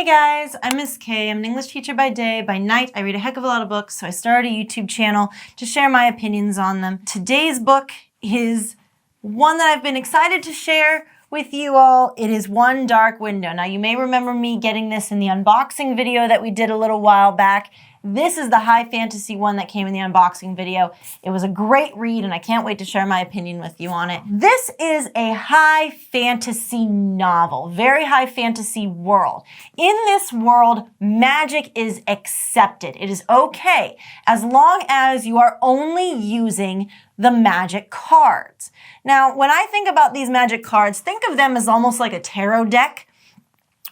Hey guys, I'm Miss K. I'm an English teacher by day. By night, I read a heck of a lot of books, so I started a YouTube channel to share my opinions on them. Today's book is one that I've been excited to share with you all. It is One Dark Window. Now, you may remember me getting this in the unboxing video that we did a little while back. This is the high fantasy one that came in the unboxing video. It was a great read, and I can't wait to share my opinion with you on it. This is a high fantasy novel, very high fantasy world. In this world, magic is accepted. It is okay as long as you are only using the magic cards. Now, when I think about these magic cards, think of them as almost like a tarot deck,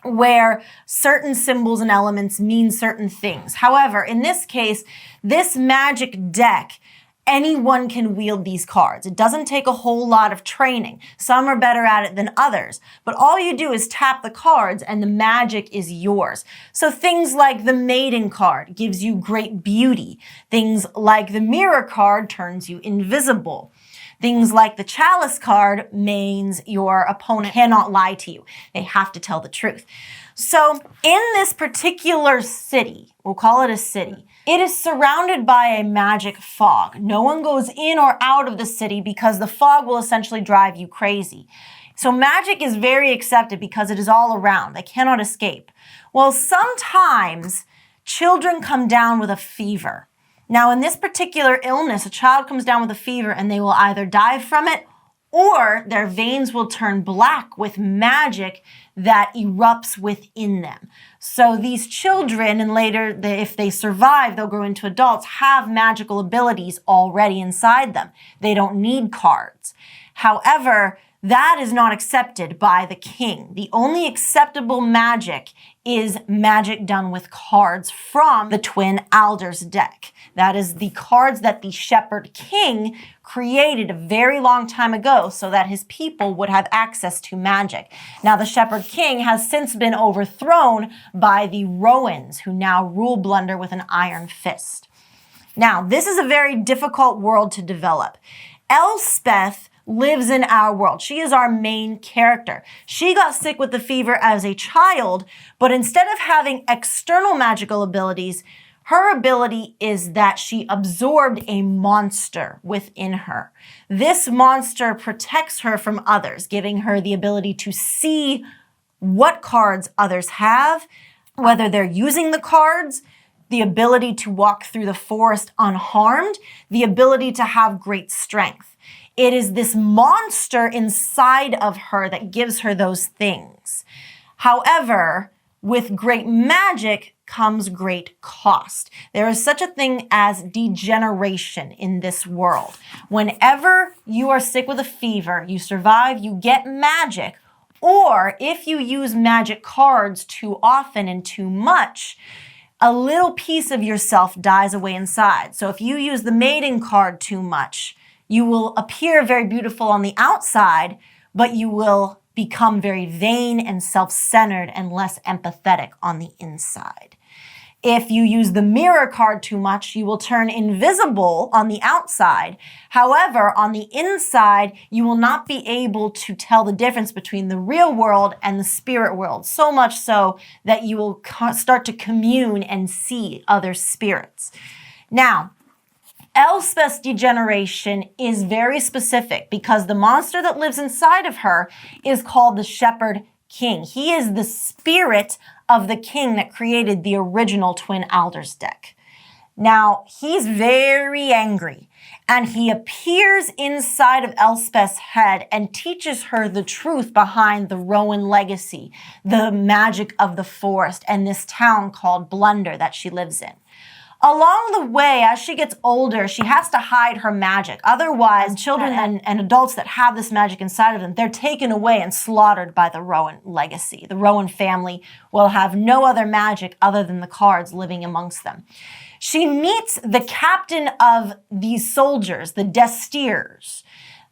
where certain symbols and elements mean certain things. However, in this case, this magic deck, anyone can wield these cards. It doesn't take a whole lot of training. Some are better at it than others, but all you do is tap the cards and the magic is yours. So things like the Maiden card gives you great beauty. Things like the Mirror card turns you invisible. Things like the Chalice card means your opponent cannot lie to you. They have to tell the truth. So in this particular city, we'll call it a city, it is surrounded by a magic fog. No one goes in or out of the city because the fog will essentially drive you crazy. So magic is very accepted because it is all around. They cannot escape. Well, sometimes children come down with a fever. Now, in this particular illness, a child comes down with a fever and they will either die from it or their veins will turn black with magic that erupts within them. So these children, and later, if they survive, they'll grow into adults, have magical abilities already inside them. They don't need cards. However, that is not accepted by the king. The only acceptable magic is magic done with cards from the Twin Alders deck. That is the cards that the Shepherd King created a very long time ago so that his people would have access to magic. Now, the Shepherd King has since been overthrown by the Rowans, who now rule Blunder with an iron fist. Now, this is a very difficult world to develop. Elspeth lives in our world. She is our main character. She got sick with the fever as a child, but instead of having external magical abilities, her ability is that she absorbed a monster within her. This monster protects her from others, giving her the ability to see what cards others have, whether they're using the cards, the ability to walk through the forest unharmed, the ability to have great strength. It is this monster inside of her that gives her those things. However, with great magic comes great cost. There is such a thing as degeneration in this world. Whenever you are sick with a fever, you survive, you get magic, or if you use magic cards too often and too much, a little piece of yourself dies away inside. So if you use the Maiden card too much, you will appear very beautiful on the outside, but you will become very vain and self-centered and less empathetic on the inside. If you use the Mirror card too much, you will turn invisible on the outside. However, on the inside, you will not be able to tell the difference between the real world and the spirit world, so much so that you will start to commune and see other spirits. Now, Elspeth's degeneration is very specific because the monster that lives inside of her is called the Shepherd King. He is the spirit of the king that created the original Twin Alders deck. Now, he's very angry, and he appears inside of Elspeth's head and teaches her the truth behind the Rowan legacy, the magic of the forest, and this town called Blunder that she lives in. Along the way, as she gets older, she has to hide her magic. Otherwise, children and adults that have this magic inside of them, they're taken away and slaughtered by the Rowan legacy. The Rowan family will have no other magic other than the cards living amongst them. She meets the captain of these soldiers, the Destiers.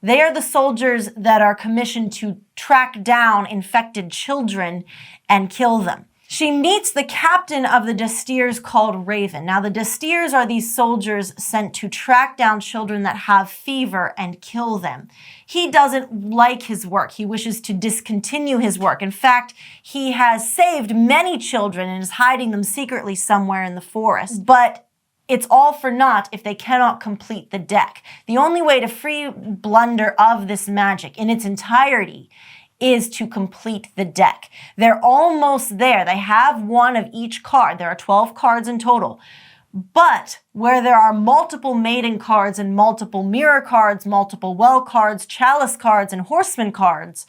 They are the soldiers that are commissioned to track down infected children and kill them. She meets the captain of the Destiers called Ravyn. Now, the Destiers are these soldiers sent to track down children that have fever and kill them. He doesn't like his work. He wishes to discontinue his work. In fact, he has saved many children and is hiding them secretly somewhere in the forest. But it's all for naught if they cannot complete the deck. The only way to free Blunder of this magic in its entirety is to complete the deck. They're almost there. They have one of each card. There are 12 cards in total. But where there are multiple maiden cards and multiple mirror cards, multiple well cards, chalice cards, and horseman cards,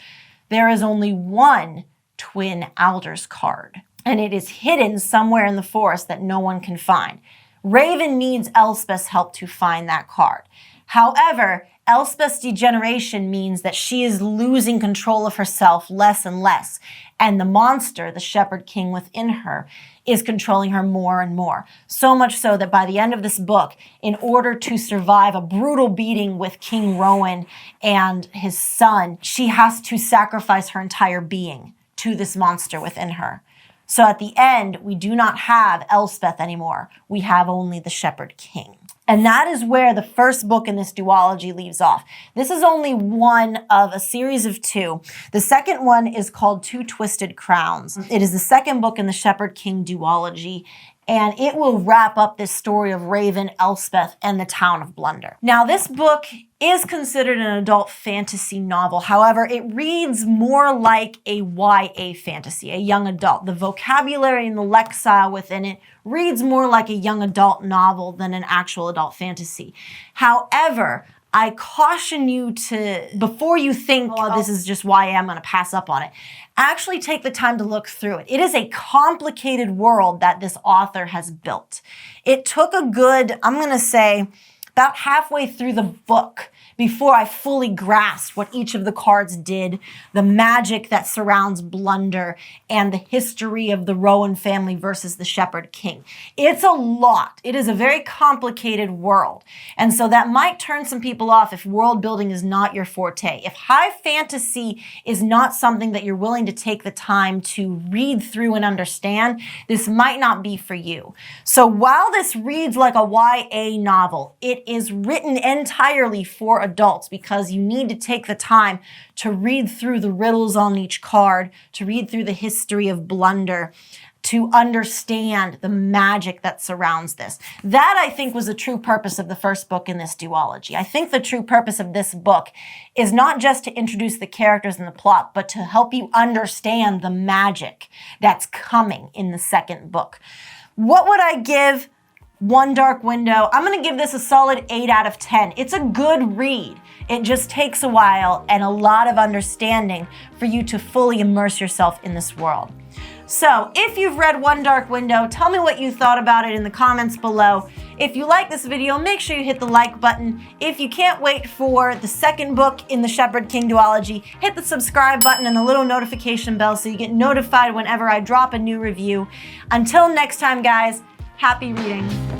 there is only one twin alders card. And it is hidden somewhere in the forest that no one can find. Ravyn needs Elspeth's help to find that card. However, Elspeth's degeneration means that she is losing control of herself less and less, and the monster, the Shepherd King within her, is controlling her more and more. So much so that by the end of this book, in order to survive a brutal beating with King Rowan and his son, she has to sacrifice her entire being to this monster within her. So at the end, we do not have Elspeth anymore. We have only the Shepherd King. And that is where the first book in this duology leaves off. This is only one of a series of two. The second one is called Two Twisted Crowns. It is the second book in the Shepherd King duology, and it will wrap up this story of Ravyn, Elspeth, and the town of Blunder. Now, this book is considered an adult fantasy novel. However, it reads more like a YA fantasy, a young adult. The vocabulary and the lexile within it reads more like a young adult novel than an actual adult fantasy. However, I caution you to, before you think, oh, this is just YA, I'm going to pass up on it, actually take the time to look through it. It is a complicated world that this author has built. It took a good, I'm going to say, about halfway through the book before I fully grasped what each of the cards did, the magic that surrounds Blunder, and the history of the Rowan family versus the Shepherd King. It's a lot. It is a very complicated world. And so that might turn some people off if world building is not your forte. If high fantasy is not something that you're willing to take the time to read through and understand, this might not be for you. So while this reads like a YA novel, it is written entirely for adults because you need to take the time to read through the riddles on each card, to read through the history of Blunder, to understand the magic that surrounds this. That, I think, was the true purpose of the first book in this duology. I think the true purpose of this book is not just to introduce the characters and the plot, but to help you understand the magic that's coming in the second book. What would I give One Dark Window? I'm going to give this a solid 8 out of 10. It's a good read. It just takes a while and a lot of understanding for you to fully immerse yourself in this world. So if you've read One Dark Window, tell me what you thought about it in the comments below. If you like this video, make sure you hit the like button. If you can't wait for the second book in the Shepherd King duology, hit the subscribe button and the little notification bell so you get notified whenever I drop a new review. Until next time, guys, happy reading.